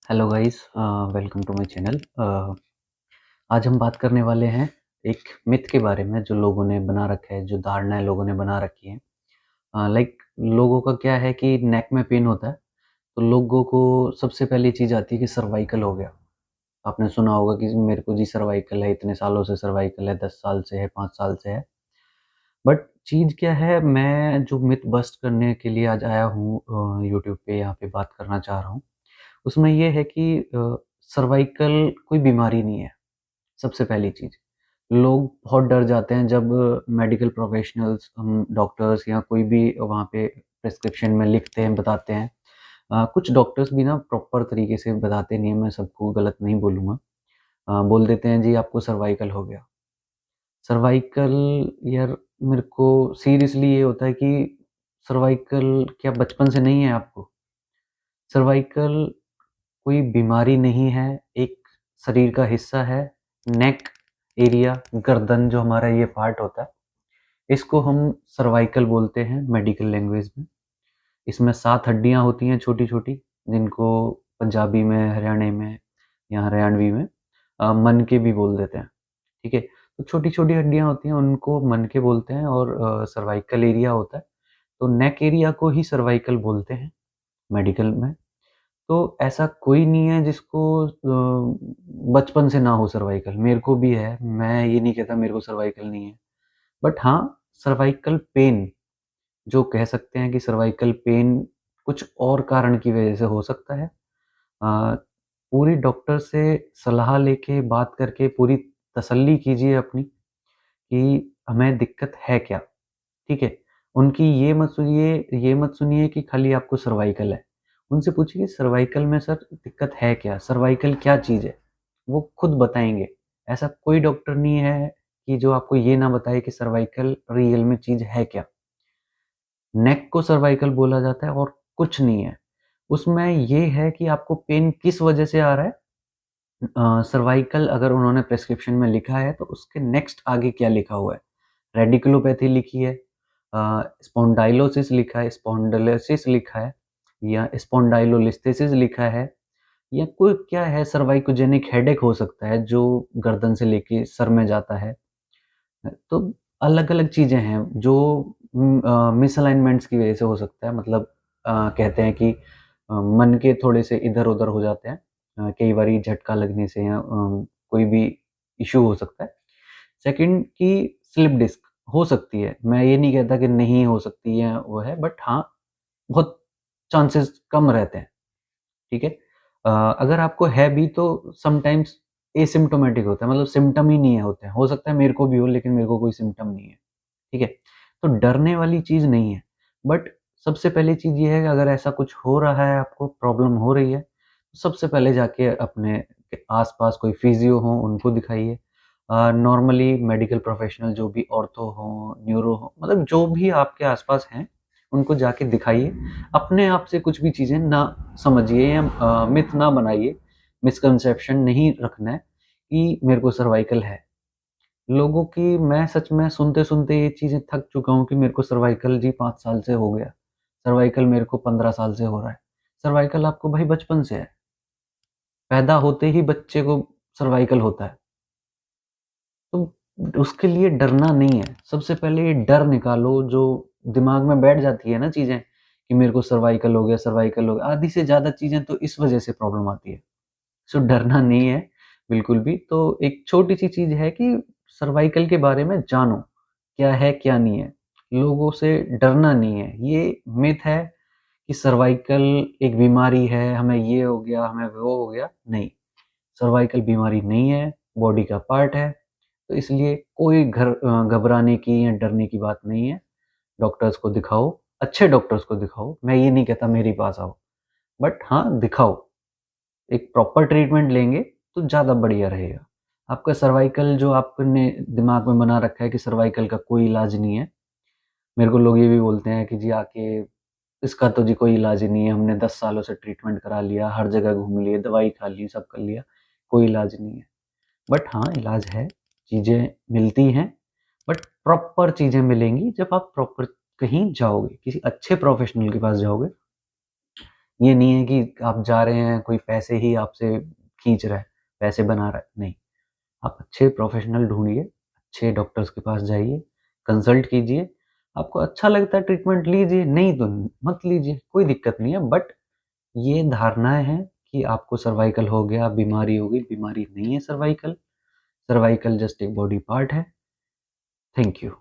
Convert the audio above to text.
Hello guys, welcome to my channel. आज हम बात करने वाले हैं एक मिथ के बारे में जो लोगों ने बना रखा है, जो धारणाएं लोगों ने बना रखी हैं। लाइक लोगों का क्या है कि नेक में पेन होता है तो लोगों को सबसे पहली चीज़ आती है कि सर्वाइकल हो गया। आपने सुना होगा कि मेरे को जी सर्वाइकल है, इतने सालों से सर्वाइकल है, 10 साल से है, 5 साल से है। बट चीज़ क्या है, मैं जो मिथ बस्ट करने के लिए आज आया हूँ यूट्यूब पे, यहाँ पे बात करना चाह रहा हूँ, उसमें ये है कि सर्वाइकल कोई बीमारी नहीं है। सबसे पहली चीज़, लोग बहुत डर जाते हैं जब मेडिकल प्रोफेशनल्स, हम डॉक्टर्स या कोई भी वहाँ पे प्रिस्क्रिप्शन में लिखते हैं, बताते हैं। कुछ डॉक्टर्स भी ना प्रॉपर तरीके से बताते नहीं हैं, मैं सबको गलत नहीं बोलूँगा। बोल देते हैं जी आपको सर्वाइकल हो गया। सर्वाइकल, यार मेरे को सीरियसली ये होता है कि सर्वाइकल क्या बचपन से नहीं है आपको? सर्वाइकल कोई बीमारी नहीं है, एक शरीर का हिस्सा है। नेक एरिया, गर्दन जो हमारा ये पार्ट होता है, इसको हम सर्वाइकल बोलते हैं मेडिकल लैंग्वेज में। इसमें 7 हड्डियाँ होती हैं छोटी-छोटी, जिनको पंजाबी में, हरियाणवी में या हरियाणवी में मनके भी बोल देते हैं, ठीक है? तो छोटी-छोटी हड्डियाँ होती हैं, उनको मनके बोलते हैं और सर्वाइकल एरिया होता है, तो नेक एरिया को ही सर्वाइकल बोलते हैं मेडिकल में। तो ऐसा कोई नहीं है जिसको बचपन से ना हो सर्वाइकल, मेरे को भी है, मैं ये नहीं कहता मेरे को सर्वाइकल नहीं है। बट हाँ, सर्वाइकल पेन, जो कह सकते हैं कि सर्वाइकल पेन कुछ और कारण की वजह से हो सकता है। अ, पूरी डॉक्टर से सलाह लेके, बात करके पूरी तसल्ली कीजिए अपनी कि हमें दिक्कत है क्या, ठीक है? उनकी ये मत सुनिए कि खाली आपको सर्वाइकल है। उनसे पूछिए सर्वाइकल में सर दिक्कत है क्या? सर्वाइकल क्या चीज़ है? वो खुद बताएँगे। ऐसा कोई डॉक्टर नहीं है कि जो आपको ये ना बताए कि सर्वाइकल रियल में चीज़ है क्या? नेक को सर्वाइकल बोला जाता है और कुछ नहीं है। उसमें ये है कि आपको पेन किस वजह से आ रहा है। सर्वाइकल अगर उन्होंने प्रिस्क्रिप्शन में लिखा है तो उसके नेक्स्ट आगे क्या लिखा हुआ है? रेडिकुलोपैथी लिखी है, स्पॉन्डाइलोसिस लिखा है, स्पॉन्डिलोसिस लिखा है या स्पॉन्डाइलोलिस्थेसिस लिखा है, या कोई क्या है, सर्वाइकोजेनिक हेडेक हो सकता है जो गर्दन से लेके सर में जाता है। तो अलग-अलग चीज़ें हैं जो मिसअलाइनमेंट्स की वज़ह से हो सकता है, मतलब कहते हैं कि मन के थोड़े से इधर-उधर हो जाते हैं। कई बारी झटका लगने से या कोई भी इश्यू हो सकता है। सेकंड कि स्लिप डिस्क हो सकती है, मैं ये नहीं कहता कि नहीं हो सकती है वो है, बट हाँ, बहुत चांसेस कम रहते हैं, ठीक है? अगर आपको है भी तो समटाइम्स एसिम्प्टोमेटिक होता है, मतलब सिम्पटम ही नहीं है होते हैं। हो सकता है मेरे को भी हो, लेकिन मेरे को कोई सिम्पटम नहीं है, ठीक है? तो डरने वाली चीज़ नहीं है। बट सबसे पहली चीज़ ये है कि अगर ऐसा कुछ हो रहा है, आपको प्रॉब्लम हो रही है, तो सबसे पहले जाके अपने आस-पास कोई फिज़ियो हो, उनको दिखाइए। नॉर्मली मेडिकल प्रोफ़ेशनल जो भी ऑर्थो हो, न्यूरो हो, मतलब जो भी आपके आस-पास हैं, उनको जाके दिखाइए। अपने आप से कुछ भी चीज़ें ना समझिए या मिथ ना बनाइए, मिसकंसेप्शन नहीं रखना है कि मेरे को सर्वाइकल है। लोगों की मैं सच में सुनते-सुनते ये चीज़ें थक चुका हूँ कि मेरे को सर्वाइकल जी 5 साल से हो गया। सर्वाइकल मेरे को 15 साल से हो रहा है। सर्वाइकल आपको भाई बचपन से है। पैदा होते ही बच्चे को सर्वाइकल होता है। तो उसके लिए डरना नहीं है। सबसे पहले ये डर निकालो जो दिमाग में बैठ जाती है ना चीज़ें कि मेरे को सर्वाइकल हो गया, सर्वाइकल हो गया। आधी से ज़्यादा चीज़ें तो इस वज़ह से प्रॉब्लम आती है। सो डरना नहीं है बिल्कुल भी। तो एक छोटी-सी चीज़ है कि सर्वाइकल के बारे में जानो, क्या है, क्या नहीं है। लोगों से डरना नहीं है। ये मिथ है कि सर्वाइकल एक बीमारी है, हमें ये हो गया, हमें वो हो गया, नहीं। सर्वाइकल बीमारी नहीं है, बॉडी का पार्ट है, तो इसलिए कोई घबराने की या डरने की बात नहीं है। डॉक्टर्स को दिखाओ, अच्छे डॉक्टर्स को दिखाओ। मैं ये नहीं कहता मेरे पास आओ, बट हाँ, दिखाओ। एक प्रॉपर ट्रीटमेंट लेंगे तो ज़्यादा बढ़िया रहेगा। आपका सर्वाइकल जो आपने दिमाग में बना रखा है कि सर्वाइकल का कोई इलाज नहीं है। मेरे को लोग ये भी बोलते हैं कि जी आके इसका तो जी कोई इलाज ही नहीं है, हमने 10 सालों से ट्रीटमेंट करा लिया, हर जगह घूम लिए, दवाई खा ली, सब कर लिया, कोई इलाज नहीं है। बट हाँ, इलाज है, चीज़ें मिलती हैं, बट प्रॉपर चीज़ें मिलेंगी जब आप प्रॉपर कहीं जाओगे, किसी अच्छे प्रोफ़ेशनल के पास जाओगे, ये नहीं है कि आप जा रहे हैं, कोई पैसे ही आपसे खींच रहा है, पैसे बना रहा है, नहीं। आप अच्छे प्रोफ़ेशनल ढूँढिए, अच्छे डॉक्टर्स के पास जाइए, कंसल्ट कीजिए, आपको अच्छा लगता है ट्रीटमेंट लीजिए, नहीं तो मत लीजिए, कोई दिक्कत नहीं है। बट ये धारणाएँ हैं कि आपको सर्वाइकल हो गया, बीमारी हो गई, बीमारी नहीं है सर्वाइकल, सर्वाइकल जस्ट एक बॉडी पार्ट है। Thank you.